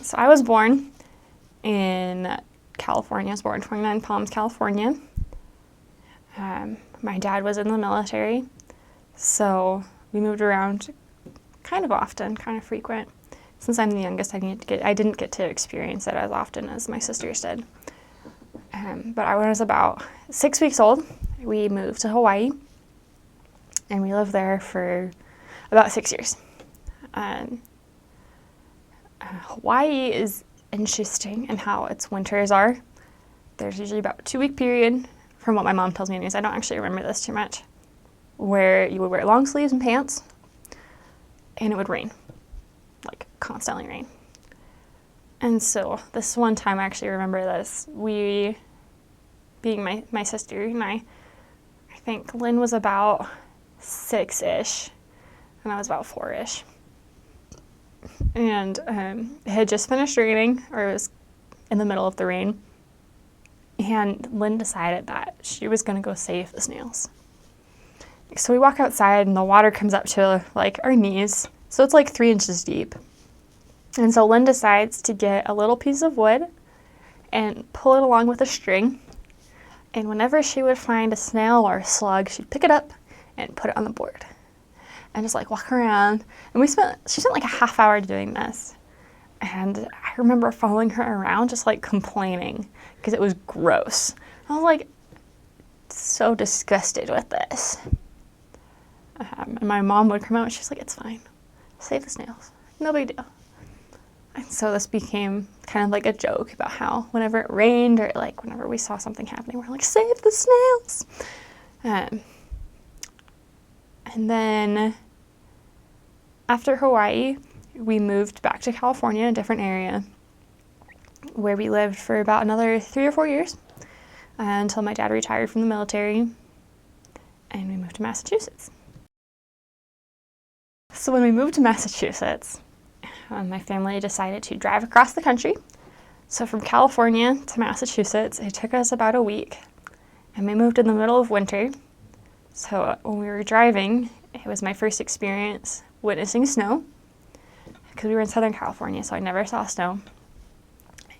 So I was born in California. I was born in 29 Palms, California. My dad was in the military, so we moved around kind of often, kind of frequent. Since I'm the youngest, I didn't get to experience it as often as my sisters did. But when I was about 6 weeks old, we moved to Hawaii, and we lived there for about 6 years. Hawaii is interesting in how its winters are. There's usually about a 2-week period, from what my mom tells me anyways, I don't actually remember this too much, where you would wear long sleeves and pants, and it would rain, like constantly rain. And so this one time I actually remember this, we, being my sister and I think Lynn was about 6-ish, and I was about 4-ish. And it had just finished raining, or it was in the middle of the rain, and Lynn decided that she was going to go save the snails. So we walk outside, and the water comes up to like our knees, so it's like 3 inches deep. And so Lynn decides to get a little piece of wood and pull it along with a string, and whenever she would find a snail or a slug, she'd pick it up and put it on the board and just like walk around. And she spent like a half hour doing this. And I remember following her around just like complaining because it was gross. I was like so disgusted with this. And my mom would come out and she's like, it's fine. Save the snails. No big deal. And so this became kind of like a joke about how whenever it rained or like whenever we saw something happening, we're like, save the snails. And then after Hawaii, we moved back to California, a different area, where we lived for about another 3 or 4 years until my dad retired from the military, and we moved to Massachusetts. So when we moved to Massachusetts, my family decided to drive across the country. So from California to Massachusetts, it took us about a week, and we moved in the middle of winter. So when we were driving, it was my first experience witnessing snow, because we were in Southern California, so I never saw snow.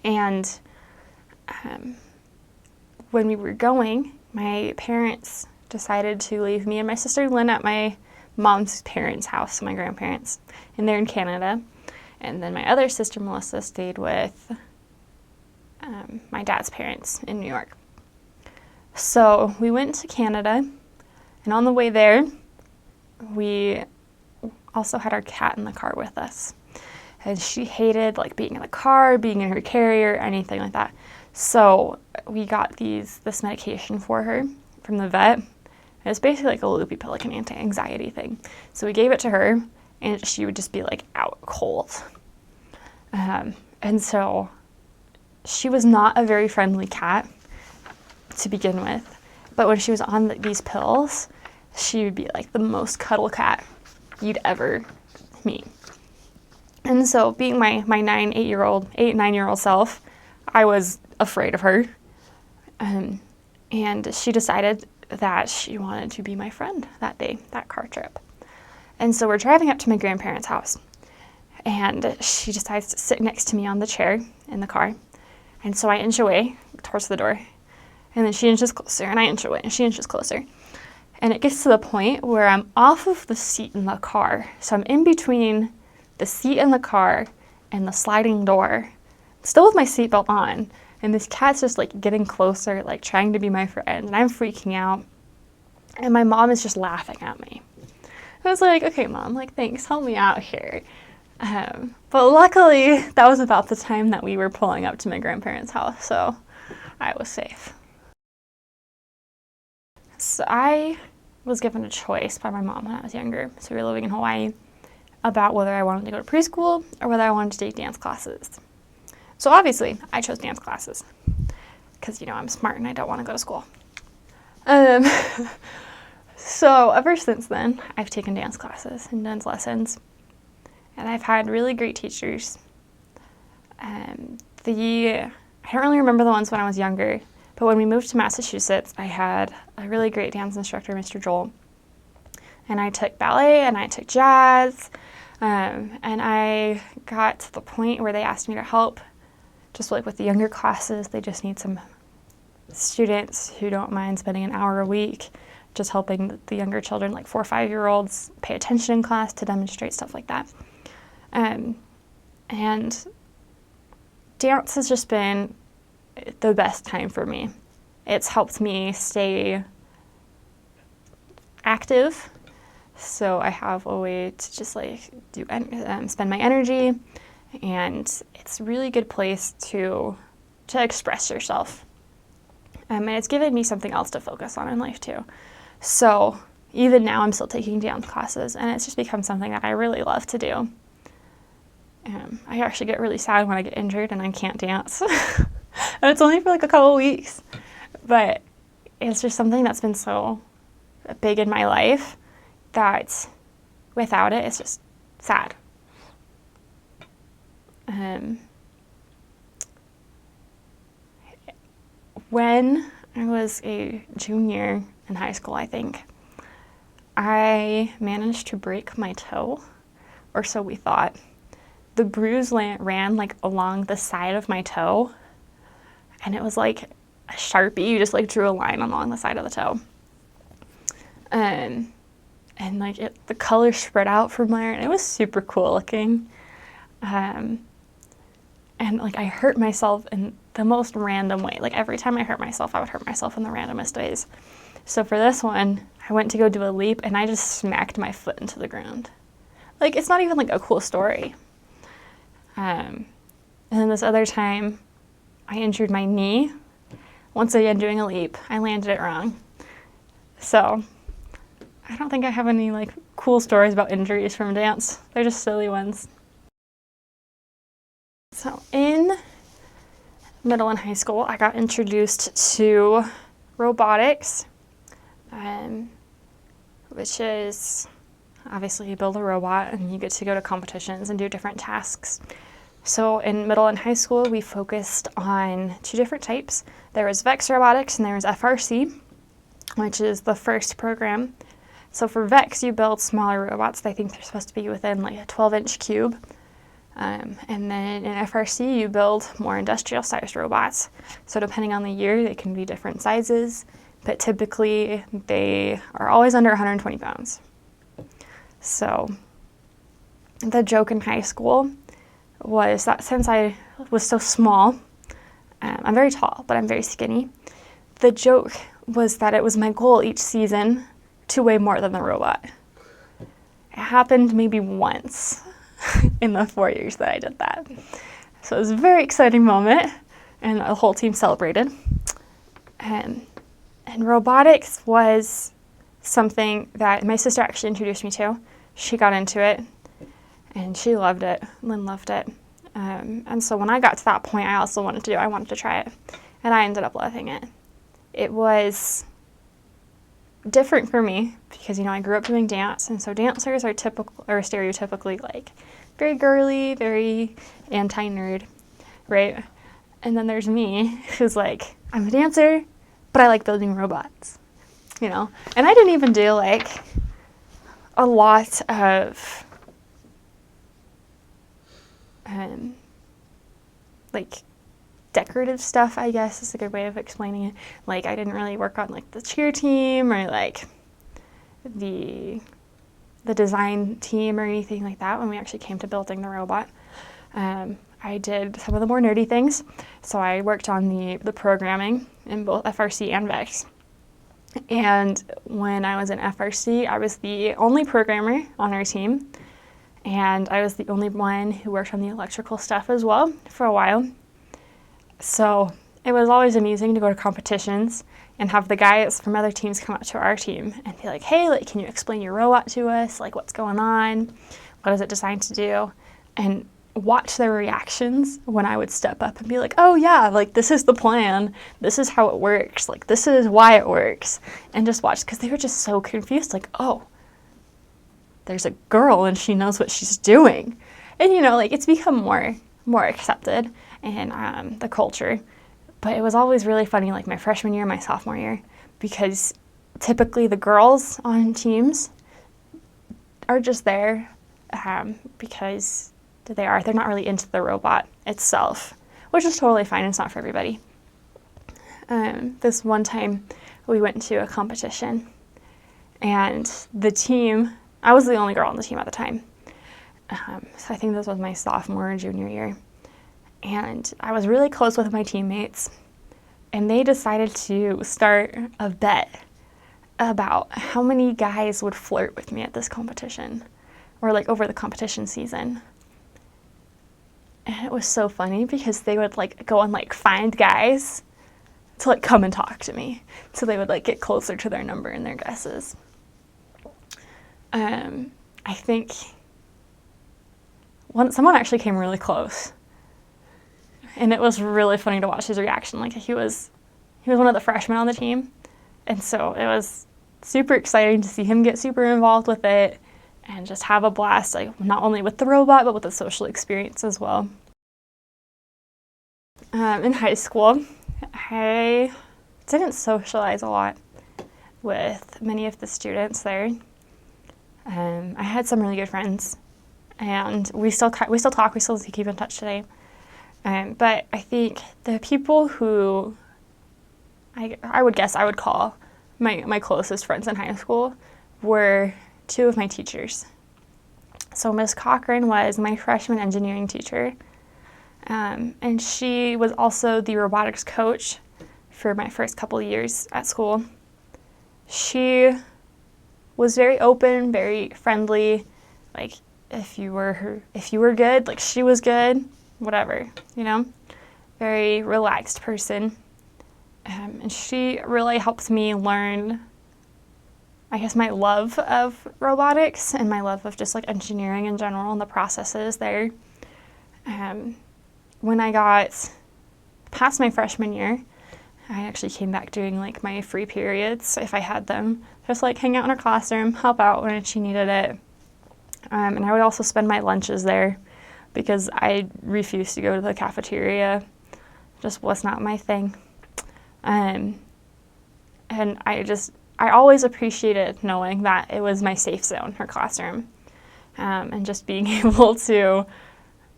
And when we were going, my parents decided to leave me and my sister Lynn at my mom's parents' house, my grandparents, and they're in Canada. And then my other sister Melissa stayed with my dad's parents in New York. So we went to Canada, and on the way there, we also had our cat in the car with us. And she hated like being in the car, being in her carrier, anything like that. So we got this medication for her from the vet. It was basically like a loopy pill, like an anti-anxiety thing. So we gave it to her, and she would just be like out cold. And so she was not a very friendly cat to begin with. But when she was on these pills, she would be like the most cuddle cat you'd ever meet. And so being my 9-year-old self, I was afraid of her. And she decided that she wanted to be my friend that day, that car trip. And so we're driving up to my grandparents' house, and she decides to sit next to me on the chair in the car. And so I inch away towards the door, and then she inches closer, and I inch away, and she inches closer. And it gets to the point where I'm off of the seat in the car. So I'm in between the seat in the car and the sliding door, still with my seatbelt on. And this cat's just like getting closer, like trying to be my friend. And I'm freaking out. And my mom is just laughing at me. I was like, okay, Mom, like, thanks, help me out here. But luckily, that was about the time that we were pulling up to my grandparents' house, so I was safe. So I was given a choice by my mom when I was younger, so we were living in Hawaii, about whether I wanted to go to preschool or whether I wanted to take dance classes. So obviously, I chose dance classes, because, I'm smart and I don't want to go to school. So ever since then, I've taken dance classes and dance lessons, and I've had really great teachers. I don't really remember the ones when I was younger, but when we moved to Massachusetts, I had a really great dance instructor, Mr. Joel, and I took ballet and I took jazz. And I got to the point where they asked me to help, just like with the younger classes. They just need some students who don't mind spending an hour a week just helping the younger children, like 4 or 5-year-olds, pay attention in class to demonstrate stuff like that. And dance has just been the best time for me. It's helped me stay active, so I have a way to just like spend my energy, and it's a really good place to express yourself. And it's given me something else to focus on in life too. So even now I'm still taking dance classes, and it's just become something that I really love to do. I actually get really sad when I get injured and I can't dance. And it's only for like a couple weeks, but it's just something that's been so big in my life that without it, it's just sad. When I was a junior in high school, I think, I managed to break my toe, or so we thought. The bruise ran like along the side of my toe, and it was like a Sharpie. You just like drew a line along the side of the toe. And like the color spread out from there, and it was super cool looking. And like I hurt myself in the most random way. Like every time I hurt myself, I would hurt myself in the randomest ways. So for this one, I went to go do a leap, and I just smacked my foot into the ground. Like, it's not even like a cool story. And then this other time, I injured my knee. Once again, doing a leap, I landed it wrong. So I don't think I have any like cool stories about injuries from dance. They're just silly ones. So in middle and high school, I got introduced to robotics, which is obviously you build a robot and you get to go to competitions and do different tasks. So in middle and high school, we focused on 2 different types. There was VEX robotics and there was FRC, which is the first program. So for VEX, you build smaller robots. I think they're supposed to be within like a 12-inch cube. And then in FRC, you build more industrial-sized robots. So depending on the year, they can be different sizes, but typically they are always under 120 pounds. So the joke in high school was that since I was so small, I'm very tall, but I'm very skinny. The joke was that it was my goal each season to weigh more than the robot. It happened maybe once in the 4 years that I did that. So it was a very exciting moment, and the whole team celebrated. And robotics was something that my sister actually introduced me to. She got into it, and she loved it. Lynn loved it. And so when I got to that point, I wanted to try it, and I ended up loving it. It was different for me because, I grew up doing dance, and so dancers are stereotypically like very girly, very anti-nerd, right? And then there's me, who's like, I'm a dancer, but I like building robots, And I didn't even do like a lot of like decorative stuff, I guess is a good way of explaining it. Like I didn't really work on like the cheer team or like the design team or anything like that when we actually came to building the robot. I did some of the more nerdy things. So I worked on the programming in both FRC and VEX. And when I was in FRC, I was the only programmer on our team. And I was the only one who worked on the electrical stuff as well for a while. So it was always amusing to go to competitions and have the guys from other teams come up to our team and be like, hey, like, can you explain your robot to us? Like, what's going on? What is it designed to do? And watch their reactions when I would step up and be like, oh yeah, like this is the plan. This is how it works. Like this is why it works. And just watch, because they were just so confused. Like, oh, there's a girl and she knows what she's doing. And like it's become more accepted in the culture. But it was always really funny, like my freshman year, my sophomore year, because typically the girls on teams are just there because they're not really into the robot itself, which is totally fine. It's not for everybody. This one time we went to a competition, and the team, I was the only girl on the team at the time. So I think this was my sophomore or junior year. And I was really close with my teammates, and they decided to start a bet about how many guys would flirt with me at this competition, or like over the competition season. And it was so funny because they would like go and like find guys to like come and talk to me. So they would like get closer to their number in their guesses. I think someone actually came really close. And it was really funny to watch his reaction. Like he was one of the freshmen on the team. And so it was super exciting to see him get super involved with it and just have a blast, like not only with the robot, but with the social experience as well. In high school, I didn't socialize a lot with many of the students there. I had some really good friends, and we still talk, we still keep in touch today. But I think the people who I would guess I would call my closest friends in high school were two of my teachers. So Miss Cochran was my freshman engineering teacher, and she was also the robotics coach for my first couple of years at school. She was very open, very friendly. Like if you were good, like she was good, whatever, you know, very relaxed person. And she really helped me learn, I guess, my love of robotics and my love of just like engineering in general and the processes there. When I got past my freshman year, I actually came back during like my free periods, if I had them, just like hang out in her classroom, help out when she needed it. And I would also spend my lunches there because I refused to go to the cafeteria. It just was not my thing. And I always appreciated knowing that it was my safe zone, her classroom, and just being able to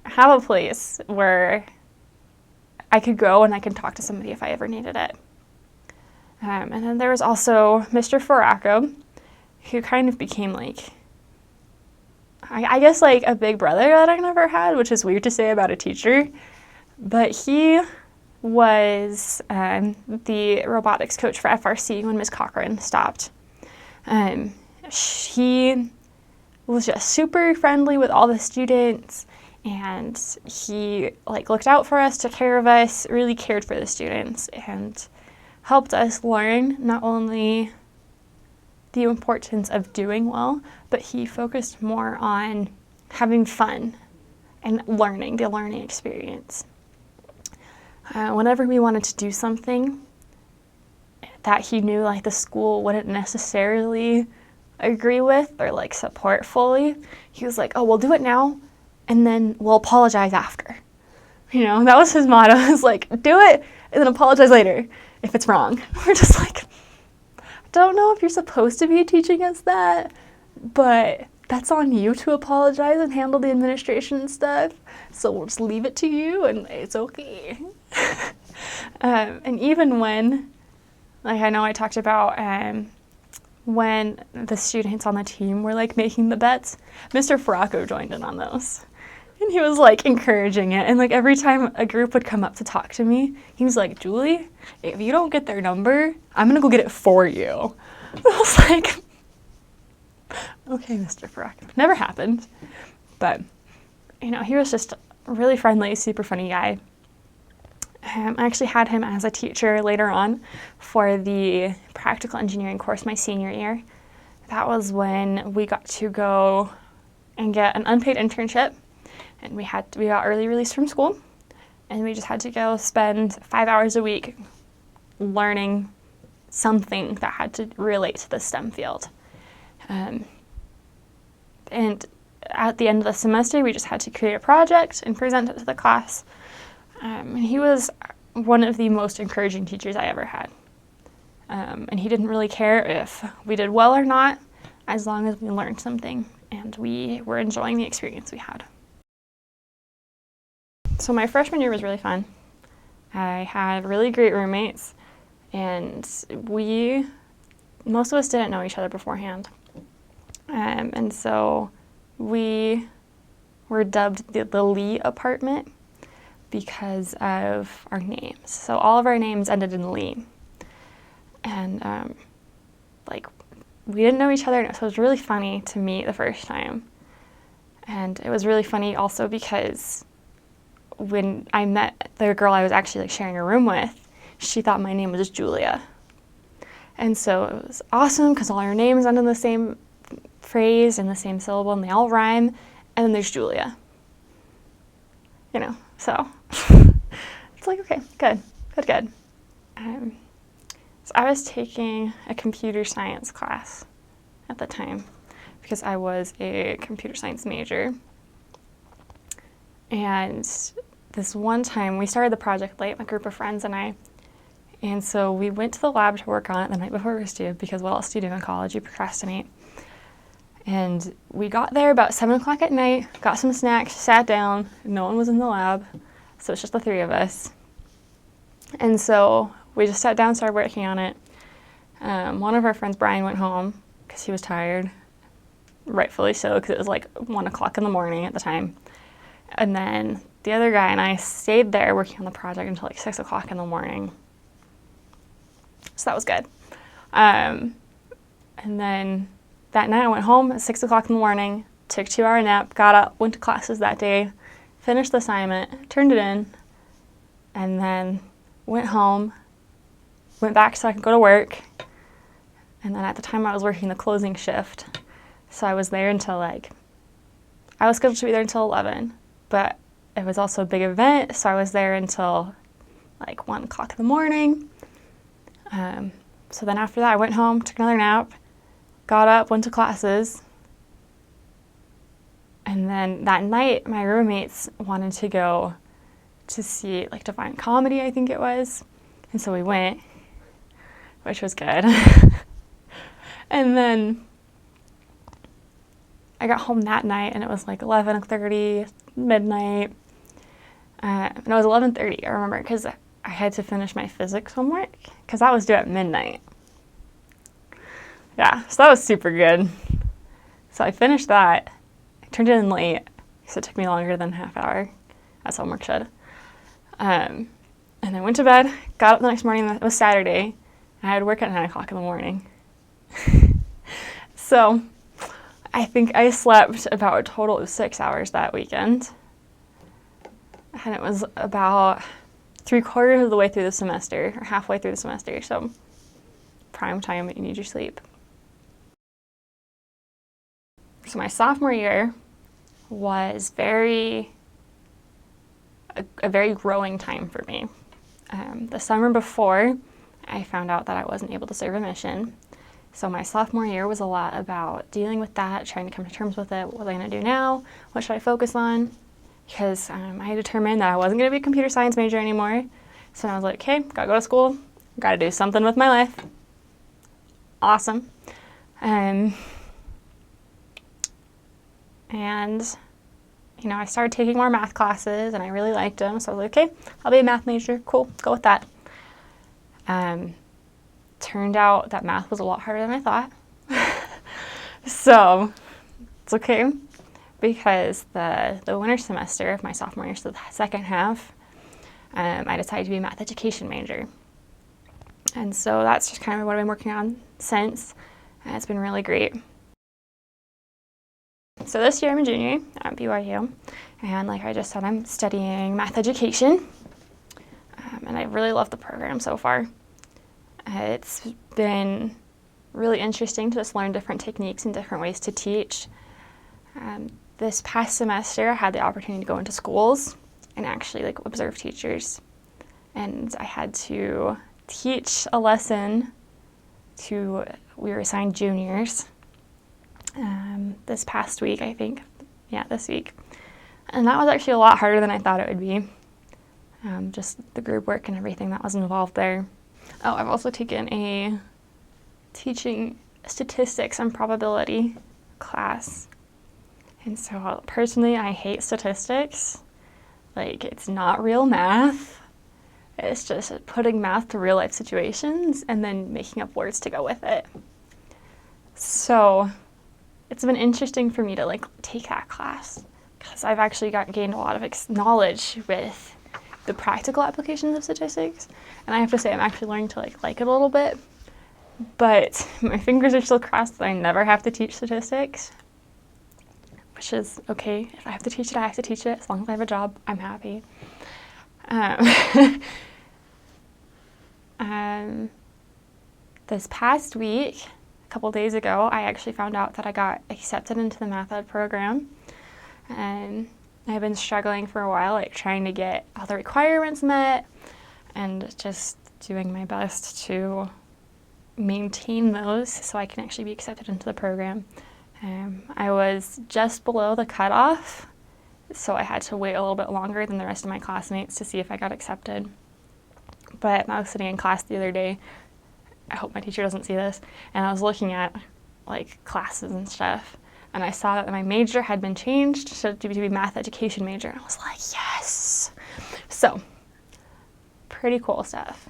have a place where I could go and I could talk to somebody if I ever needed it. And then there was also Mr. Faracco, who kind of became like, I guess like a big brother that I never had, which is weird to say about a teacher, but he was the robotics coach for FRC when Ms. Cochran stopped. He was just super friendly with all the students, and he like looked out for us, took care of us, really cared for the students, and helped us learn not only the importance of doing well, but he focused more on having fun and learning, the learning experience. Whenever we wanted to do something that he knew like the school wouldn't necessarily agree with or like support fully, he was like, oh, we'll do it now and then we'll apologize after. You know, that was his motto. It was like, do it and then apologize later if it's wrong. We're just like, I don't know if you're supposed to be teaching us that, but that's on you to apologize and handle the administration and stuff. So we'll just leave it to you and it's okay. And even when, like I know I talked about when the students on the team were like making the bets, Mr. Faracco joined in on those. And he was like encouraging it. And like every time a group would come up to talk to me, he was like, Julie, if you don't get their number, I'm going to go get it for you. And I was like, okay, Mr. Faracco. Never happened. But, you know, he was just a really friendly, super funny guy. I actually had him as a teacher later on for the practical engineering course my senior year. That was when we got to go and get an unpaid internship, and we got early release from school, and we just had to go spend 5 hours a week learning something that had to relate to the STEM field. And at the end of the semester, we just had to create a project and present it to the class. And he was one of the most encouraging teachers I ever had. And he didn't really care if we did well or not, as long as we learned something. and we were enjoying the experience we had. So my freshman year was really fun. I had really great roommates, and most of us didn't know each other beforehand. And so we were dubbed the Lee apartment because of our names. So all of our names ended in Lee. And we didn't know each other, so it was really funny to meet the first time. And it was really funny also because when I met the girl I was actually sharing a room with, she thought my name was Julia. And so it was awesome because all our names end in the same phrase and the same syllable, and they all rhyme, and then there's Julia. So it's okay, good. So I was taking a computer science class at the time because I was a computer science major. And this one time, we started the project late, my group of friends and I. And so we went to the lab to work on it the night before we were due, because what else do you do in college? You procrastinate. And we got there about 7 o'clock at night, got some snacks, sat down. No one was in the lab, so it's just the three of us. And so we just sat down, started working on it. One of our friends, Brian, went home because he was tired, rightfully so, because it was 1 o'clock in the morning at the time. And then the other guy and I stayed there working on the project until 6 o'clock in the morning. So that was good. And then that night I went home at 6 o'clock in the morning, took a 2-hour nap, got up, went to classes that day, finished the assignment, turned it in, and then went home, went back so I could go to work. And then at the time I was working the closing shift, so I was there until I was scheduled to be there until 11, but it was also a big event, so I was there until 1 o'clock in the morning. So then after that I went home, took another nap, got up, went to classes, and then that night my roommates wanted to go to see Divine Comedy, I think it was, and so we went, which was good. And then I got home that night and it was 11:30, midnight, and it was 11:30, I remember, because I had to finish my physics homework because that was due at midnight. Yeah, so that was super good. So I finished that. I turned it in late, so it took me longer than a half hour, as homework should. And I went to bed, got up the next morning. It was Saturday. I had work at 9 o'clock in the morning. So I think I slept about a total of 6 hours that weekend. And it was about 3/4 of the way through the semester, or halfway through the semester, so prime time that you need your sleep. So my sophomore year was a very growing time for me. The summer before, I found out that I wasn't able to serve a mission. So my sophomore year was a lot about dealing with that, trying to come to terms with it. What was I going to do now? What should I focus on? Because I determined that I wasn't going to be a computer science major anymore. So I was like, okay, gotta go to school, gotta do something with my life. Awesome. And I started taking more math classes and I really liked them. So I was like, okay, I'll be a math major. Cool, go with that. Turned out that math was a lot harder than I thought. So it's okay, because the winter semester of my sophomore year, so the second half, I decided to be a math education major. And so that's just kind of what I've been working on since, and it's been really great. So this year I'm a junior at BYU, and like I just said, I'm studying math education, and I really love the program so far. It's been really interesting to just learn different techniques and different ways to teach. This past semester, I had the opportunity to go into schools and actually observe teachers. And I had to teach a lesson we were assigned juniors this past week, I think. Yeah, this week. And that was actually a lot harder than I thought it would be. Just the group work and everything that was involved there. Oh, I've also taken a teaching statistics and probability class And so personally, I hate statistics. Like, it's not real math. It's just putting math to real life situations and then making up words to go with it. So it's been interesting for me to like take that class because I've actually gained a lot of knowledge with the practical applications of statistics. And I have to say, I'm actually learning to like it a little bit. But my fingers are still crossed that I never have to teach statistics, which is okay. If I have to teach it, I have to teach it. As long as I have a job, I'm happy. This past week, a couple days ago, I actually found out that I got accepted into the math ed program. And I've been struggling for a while, like trying to get all the requirements met and just doing my best to maintain those so I can actually be accepted into the program. I was just below the cutoff, so I had to wait a little bit longer than the rest of my classmates to see if I got accepted. But I was sitting in class the other day, I hope my teacher doesn't see this, and I was looking at like classes and stuff, and I saw that my major had been changed to be math education major, and I was like, yes! So, pretty cool stuff.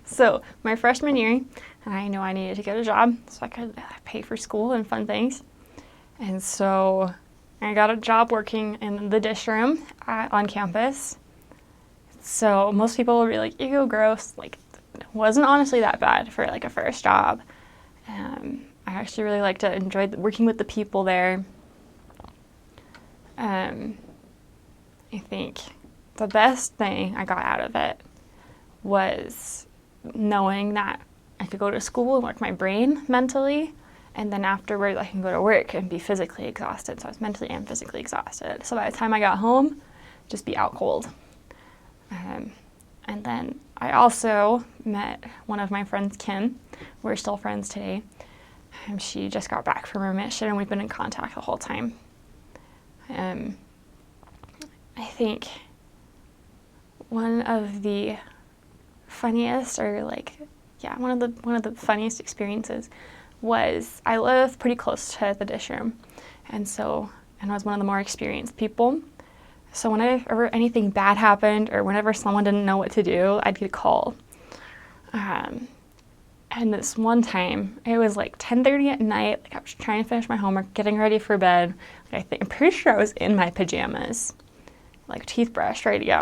So, my freshman year, I knew I needed to get a job so I could pay for school and fun things. And so, I got a job working in the Dishroom on campus. So, most people will be like, ew, gross. Like, it wasn't honestly that bad for like a first job. I actually really liked it, enjoyed working with the people there. I think the best thing I got out of it was knowing that I could go to school and work my brain mentally, and then afterwards I can go to work and be physically exhausted. So I was mentally and physically exhausted. So by the time I got home, just be out cold. And then I also met one of my friends, Kim. We're still friends today. She just got back from her mission, and we've been in contact the whole time. I think one of the funniest, one of the funniest experiences was I live pretty close to the Dishroom, and I was one of the more experienced people. So whenever anything bad happened or whenever someone didn't know what to do, I'd get a call. And this one time, it was like 10:30 at night. Like I was trying to finish my homework, getting ready for bed. I'm pretty sure I was in my pajamas, like teeth brushed, ready to go.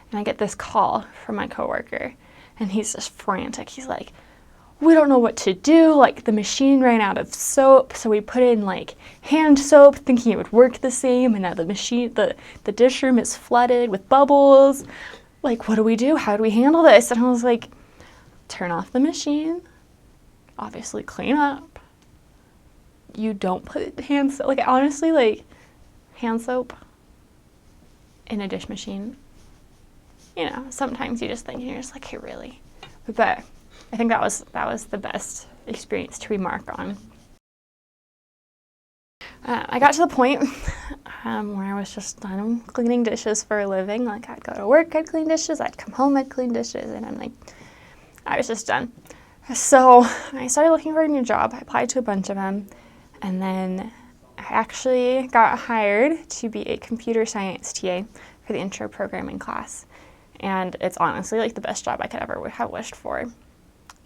And I get this call from my coworker, and he's just frantic. He's like, we don't know what to do. Like the machine ran out of soap, so we put in like hand soap, thinking it would work the same. And now the machine, the dish room is flooded with bubbles. Like, what do we do? How do we handle this? And I was like, turn off the machine. Obviously, clean up. You don't put hand soap. Like honestly, like hand soap in a dish machine. You know, sometimes you just think you're just like, hey, really? But I think that was the best experience to remark on. I got to the point where I was just done cleaning dishes for a living. Like I'd go to work, I'd clean dishes, I'd come home, I'd clean dishes, and I was just done. So I started looking for a new job. I applied to a bunch of them, and then I actually got hired to be a computer science TA for the intro programming class. And it's honestly like the best job I could ever have wished for.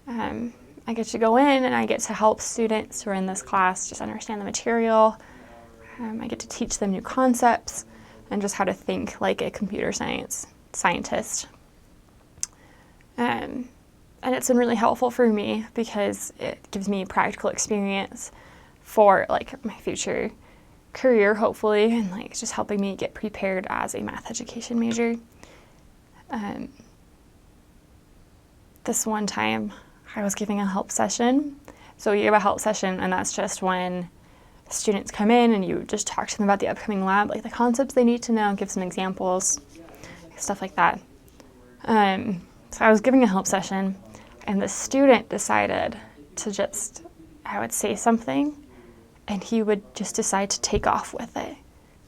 I get to go in and I get to help students who are in this class just understand the material. I get to teach them new concepts and just how to think like a computer scientist. And it's been really helpful for me because it gives me practical experience for like my future career, hopefully, and like just helping me get prepared as a math education major. This one time I was giving a help session. So you give a help session, and that's just when students come in and you just talk to them about the upcoming lab, like the concepts they need to know, give some examples, stuff like that. So I was giving a help session, and the student decided to just, I would say something, and he would just decide to take off with it.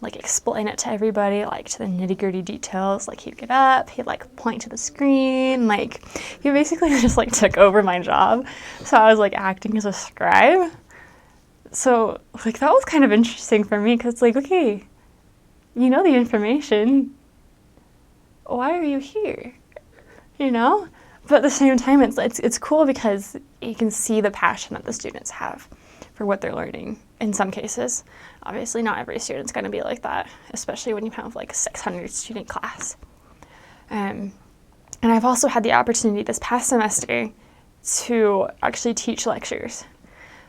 Like explain it to everybody, like to the nitty-gritty details. Like he'd get up, he'd like point to the screen, like he basically just like took over my job. So I was like acting as a scribe. so, like, that was kind of interesting for me because, like, okay, you know the information. Why are you here? You know? But at the same time, it's cool because you can see the passion that the students have for what they're learning in some cases. Obviously, not every student's going to be like that, especially when you have, like, a 600 student class. And I've also had the opportunity this past semester to actually teach lectures,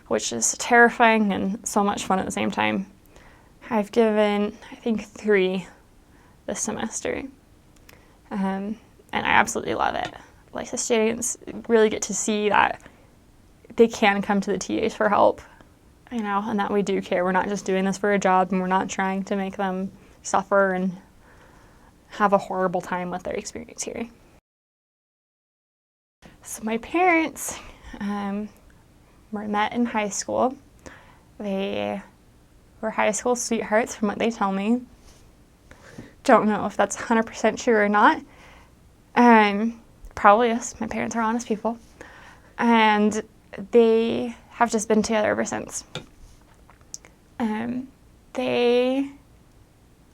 which is terrifying and so much fun at the same time. I've given, I think, 3 this semester, and I absolutely love it. Like, the students really get to see that they can come to the TAs for help, you know, and that we do care. We're not just doing this for a job, and we're not trying to make them suffer and have a horrible time with their experience here. So my parents were met in high school. They were high school sweethearts from what they tell me. Don't know if that's 100% true or not. Probably is. My parents are honest people. And they have just been together ever since. They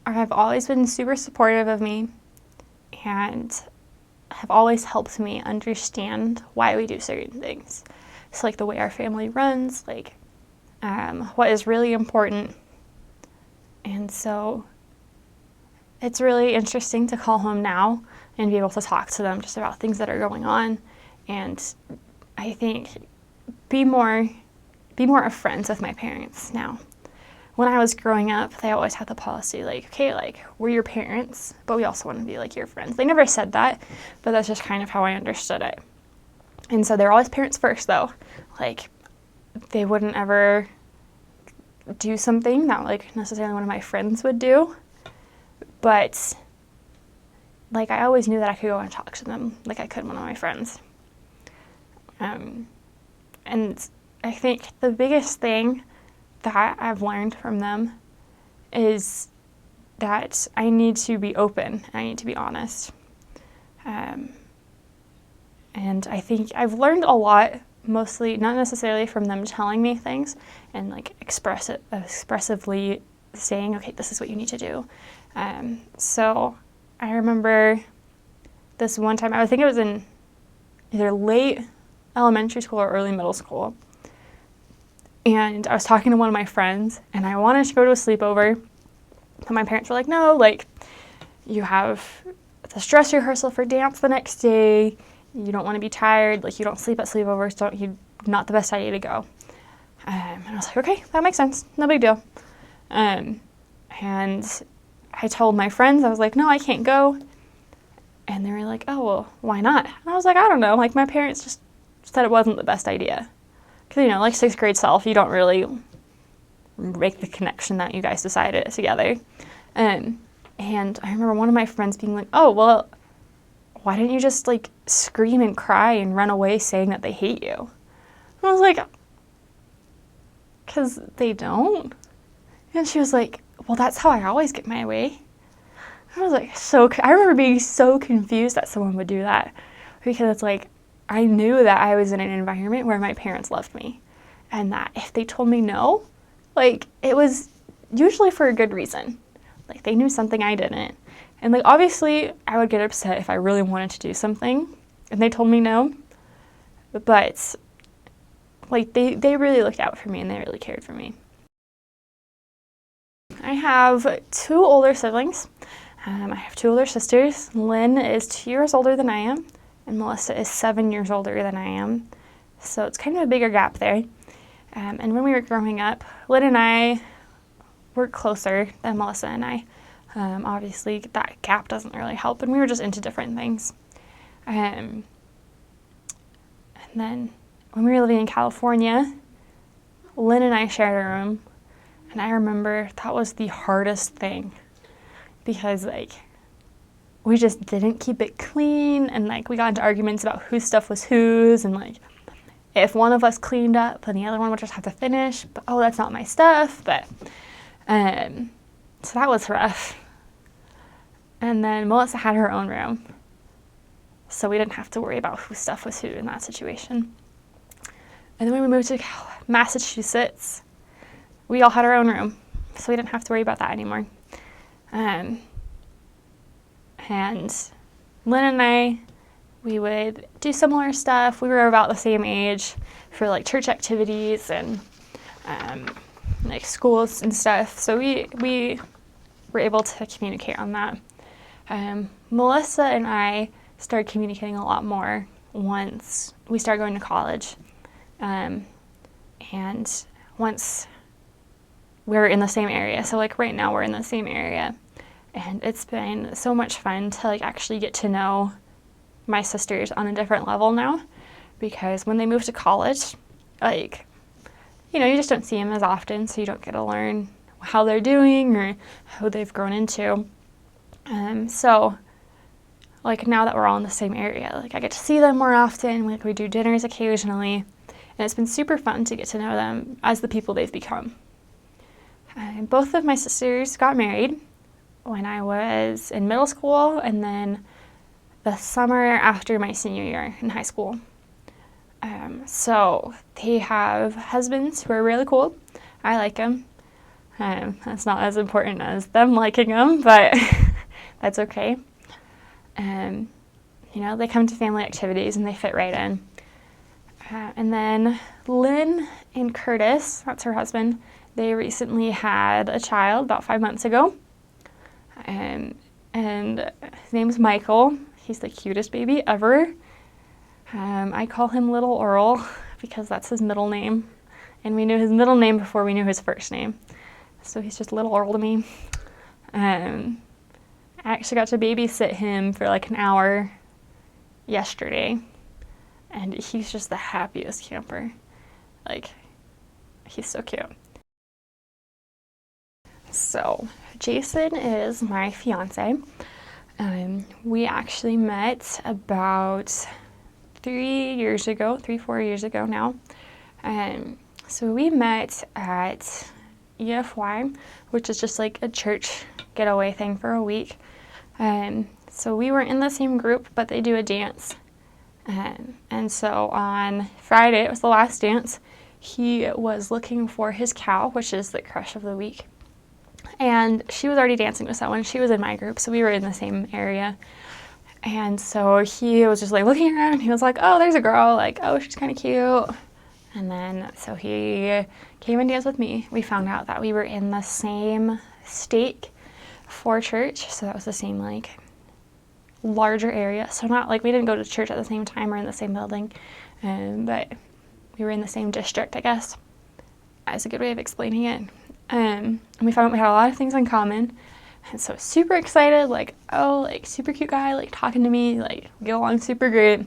have always been super supportive of me and have always helped me understand why we do certain things. So, like, the way our family runs, like, what is really important. And so it's really interesting to call home now and be able to talk to them just about things that are going on. And I think be more of friends with my parents now. When I was growing up, they always had the policy, like, okay, like, we're your parents, but we also want to be, like, your friends. They never said that, but that's just kind of how I understood it. And so they're always parents first, though. Like, they wouldn't ever do something that, like, necessarily one of my friends would do. But, like, I always knew that I could go and talk to them like I could one of my friends. And I think the biggest thing that I've learned from them is that I need to be open. I need to be honest. And I think I've learned a lot, mostly not necessarily from them telling me things and, like, expressively saying, okay, this is what you need to do. So I remember this one time, I think it was in either late elementary school or early middle school. And I was talking to one of my friends, and I wanted to go to a sleepover. And my parents were like, no, like, you have this dress rehearsal for dance the next day. You don't want to be tired. Like, you don't sleep at sleepovers. Not the best idea to go. And I was like, okay, that makes sense. No big deal. And I told my friends, I was like, no, I can't go. And they were like, oh, well, why not? And I was like, I don't know. Like, my parents just said it wasn't the best idea. Because, you know, like, 6th grade self, you don't really make the connection that you guys decided together. And I remember one of my friends being like, oh, well, why didn't you just, like, scream and cry and run away saying that they hate you? And I was like, because they don't. And she was like, well, that's how I always get my way. I was like, I remember being so confused that someone would do that, because it's like, I knew that I was in an environment where my parents loved me, and that if they told me no, like, it was usually for a good reason. Like, they knew something I didn't. And, like, obviously, I would get upset if I really wanted to do something and they told me no. But, like, they really looked out for me and they really cared for me. I have 2 older siblings. I have 2 older sisters. Lynn is 2 years older than I am, and Melissa is 7 years older than I am. So it's kind of a bigger gap there. And when we were growing up, Lynn and I were closer than Melissa and I. Obviously, that gap doesn't really help, and we were just into different things. And then when we were living in California, Lynn and I shared a room, and I remember that was the hardest thing, because, like, we just didn't keep it clean, and, like, we got into arguments about whose stuff was whose, and, like, if one of us cleaned up, then the other one would just have to finish, but, oh, that's not my stuff, but, so that was rough. And then Melissa had her own room, so we didn't have to worry about whose stuff was who in that situation. And then when we moved to Massachusetts, we all had our own room, so we didn't have to worry about that anymore. And Lynn and I, we would do similar stuff. We were about the same age for like church activities and like schools and stuff. So we were able to communicate on that. Melissa and I started communicating a lot more once we started going to college. And once we were in the same area. So like right now we're in the same area. And it's been so much fun to like actually get to know my sisters on a different level now, because when they move to college, like, you know, you just don't see them as often, so you don't get to learn how they're doing or who they've grown into. So like now that we're all in the same area, like I get to see them more often, like we do dinners occasionally, and it's been super fun to get to know them as the people they've become. Both of my sisters got married when I was in middle school, and then the summer after my senior year in high school. So they have husbands who are really cool. I like them. That's not as important as them liking them, but that's okay. You know, they come to family activities and they fit right in. And then Lynn and Curtis, that's her husband, they recently had a child about 5 months ago. And his name's Michael. He's the cutest baby ever. I call him Little Earl because that's his middle name. And we knew his middle name before we knew his first name. So he's just Little Earl to me. I actually got to babysit him for like an hour yesterday. And he's just the happiest camper. Like, he's so cute. So, Jason is my fiance. We actually met about 4 years ago now. So we met at EFY, which is just like a church getaway thing for a week. So we were in the same group, but they do a dance. And so on Friday, it was the last dance, he was looking for his cow, which is the crush of the week. And she was already dancing with someone. She was in my group, so we were in the same area. And so he was just like looking around, and he was like, oh, there's a girl, like, oh, she's kind of cute. And then so he came and danced with me. We found out that we were in the same state for church, so that was the same like larger area. So not like we didn't go to church at the same time or in the same building, but we were in the same district, I guess. That's a good way of explaining it. And we found out we had a lot of things in common. And so super excited, like, oh, like super cute guy, like talking to me, like get along super great.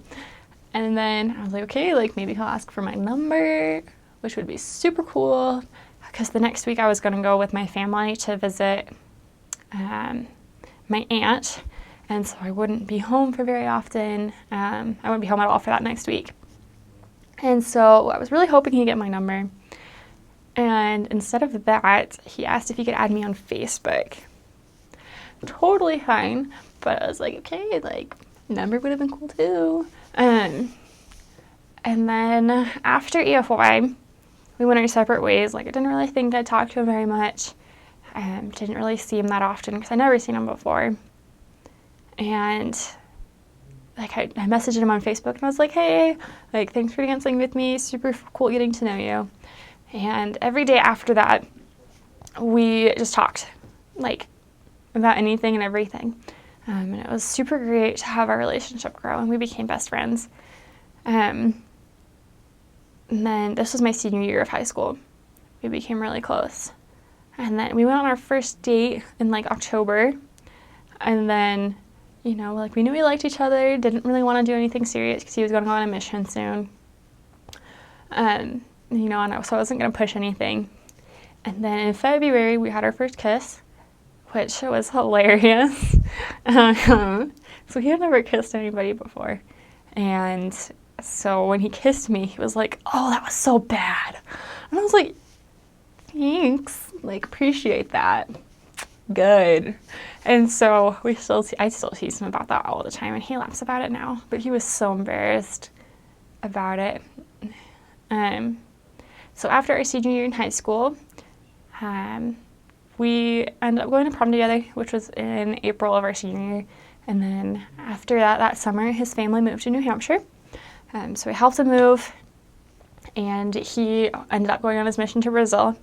And then I was like, okay, like maybe he'll ask for my number, which would be super cool. Because the next week I was going to go with my family to visit my aunt. And so I wouldn't be home for very often. I wouldn't be home at all for that next week. And so I was really hoping he'd get my number. And instead of that, he asked if he could add me on Facebook. Totally fine, but I was like, okay, like, number would have been cool too. And then after EFY, we went our separate ways. Like, I didn't really think I'd talk to him very much. Didn't really see him that often because I'd never seen him before. And like, I messaged him on Facebook and I was like, hey, like, thanks for dancing with me. Super cool getting to know you. And every day after that, we just talked, like, about anything and everything. And it was super great to have our relationship grow, and we became best friends. And then this was my senior year of high school. We became really close. And then we went on our first date in, like, October. And then, you know, like, we knew we liked each other, didn't really want to do anything serious because he was going to go on a mission soon. You know, and so I wasn't going to push anything. And then in February, we had our first kiss, which was hilarious. So he had never kissed anybody before. And so when he kissed me, he was like, oh, that was so bad. And I was like, thanks. Like, appreciate that. Good. And so I still tease him about that all the time, and he laughs about it now. But he was so embarrassed about it. So after our senior year in high school, We ended up going to prom together, which was in April of our senior year. And then after that summer, his family moved to New Hampshire. So we helped him move, and he ended up going on his mission to Brazil,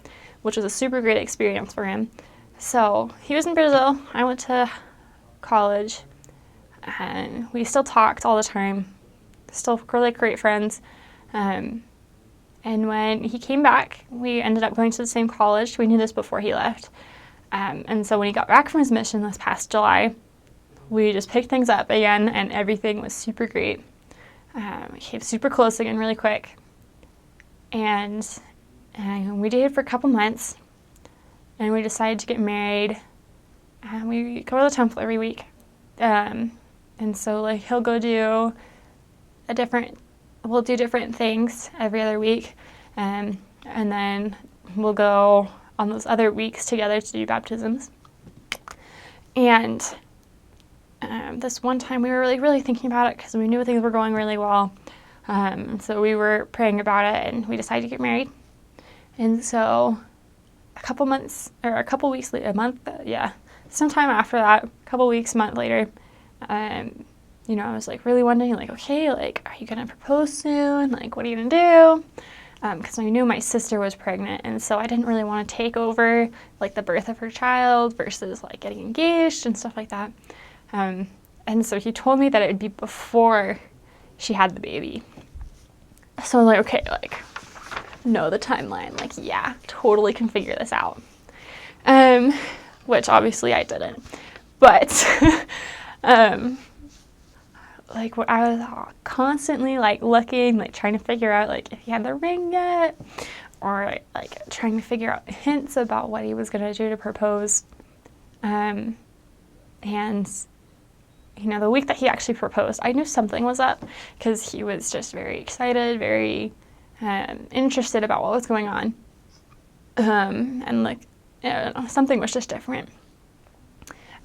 which was a super great experience for him. So he was in Brazil. I went to college, and we still talked all the time. Still really great friends. And when he came back, we ended up going to the same college. We knew this before he left. And so when he got back from his mission this past July, we just picked things up again, and everything was super great. We came super close again really quick. And we dated for a couple months, and we decided to get married. And we go to the temple every week. And so like he'll go do we'll do different things every other week. And then we'll go on those other weeks together to do baptisms. And this one time we were really, really thinking about it because we knew things were going really well. So we were praying about it, and we decided to get married. And so sometime after that, a couple weeks, month later, I was like really wondering, like, okay, like, are you gonna propose soon? Like, what are you gonna do? Because I knew my sister was pregnant, and so I didn't really want to take over like the birth of her child versus like getting engaged and stuff like that. And so he told me that it would be before she had the baby. So I was like, okay, like, know the timeline. Like, yeah, totally can figure this out. Which obviously I didn't. But, like, I was constantly, like, looking, like, trying to figure out, like, if he had the ring yet, or, like, trying to figure out hints about what he was going to do to propose. And the week that he actually proposed, I knew something was up because he was just very excited, very interested about what was going on. And like, I don't know, something was just different.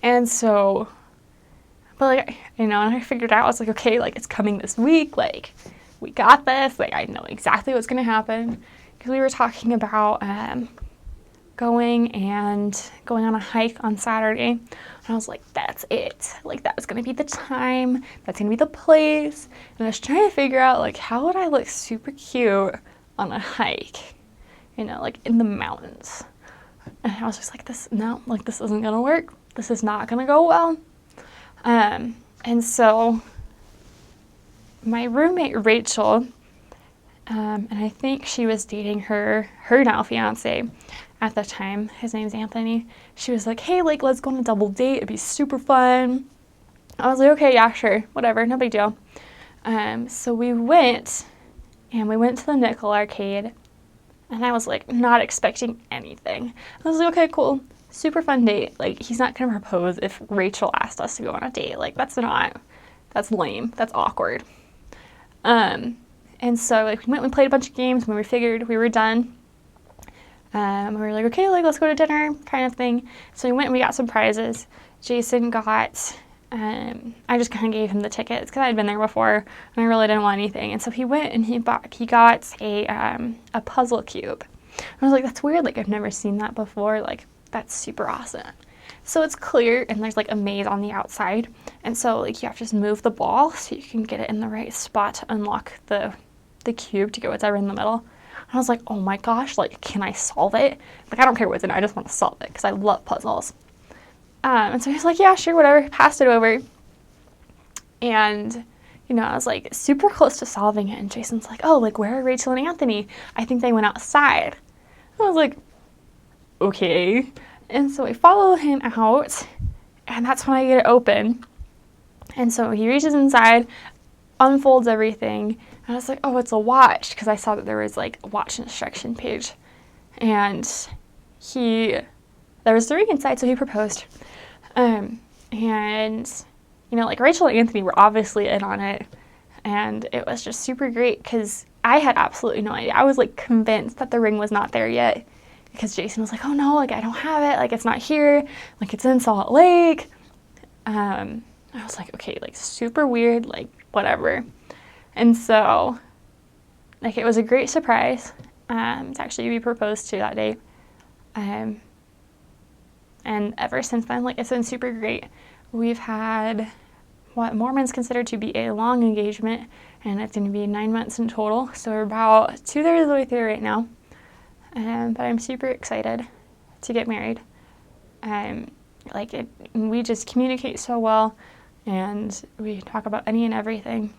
And so, but like, and I figured out, I was like, okay, like it's coming this week, like we got this, like I know exactly what's going to happen. Because we were talking about going on a hike on Saturday. And I was like, that's it. Like, that's going to be the time. That's going to be the place. And I was trying to figure out, like, how would I look super cute on a hike? Like, in the mountains. And I was just like, this isn't going to work. This is not going to go well. And so my roommate, Rachel, and I think she was dating her now fiance at the time. His name's Anthony. She was like, hey, like, let's go on a double date. It'd be super fun. I was like, okay, yeah, sure, whatever, no big deal. So we went to the Nickel Arcade, and I was like not expecting anything. I was like, okay, cool, super fun date. Like, he's not gonna propose if Rachel asked us to go on a date. Like, that's lame, that's awkward. And so like we went and played a bunch of games. When we figured we were done, we were like, okay, like let's go to dinner kind of thing. So we went and we got some prizes. Jason got, I just kind of gave him the tickets because I had been there before and I really didn't want anything. And so he went and he got a puzzle cube. I was like, that's weird. Like, I've never seen that before. Like, that's super awesome. So it's clear and there's like a maze on the outside. And so like you have to just move the ball so you can get it in the right spot to unlock the cube to get whatever in the middle. And I was like, oh my gosh, like, can I solve it? Like, I don't care what's in it, I just want to solve it because I love puzzles. And so he's like, yeah, sure, whatever, passed it over. And, I was like super close to solving it. And Jason's like, oh, like, where are Rachel and Anthony? I think they went outside. I was like, okay. And so I follow him out, and that's when I get it open. And so he reaches inside, unfolds everything, and I was like, oh, it's a watch, because I saw that there was like a watch instruction page. And there was the ring inside, so he proposed. And, like Rachel and Anthony were obviously in on it, and it was just super great, because I had absolutely no idea. I was like convinced that the ring was not there yet, because Jason was like, oh no, like I don't have it, like it's not here, like it's in Salt Lake. I was like, okay, like super weird, like whatever. And so, like, it was a great surprise to actually be proposed to that day. And ever since then, like, it's been super great. We've had what Mormons consider to be a long engagement, and it's going to be 9 months in total. So we're about 2/3 of the way through right now. But I'm super excited to get married. We just communicate so well, and we talk about any and everything.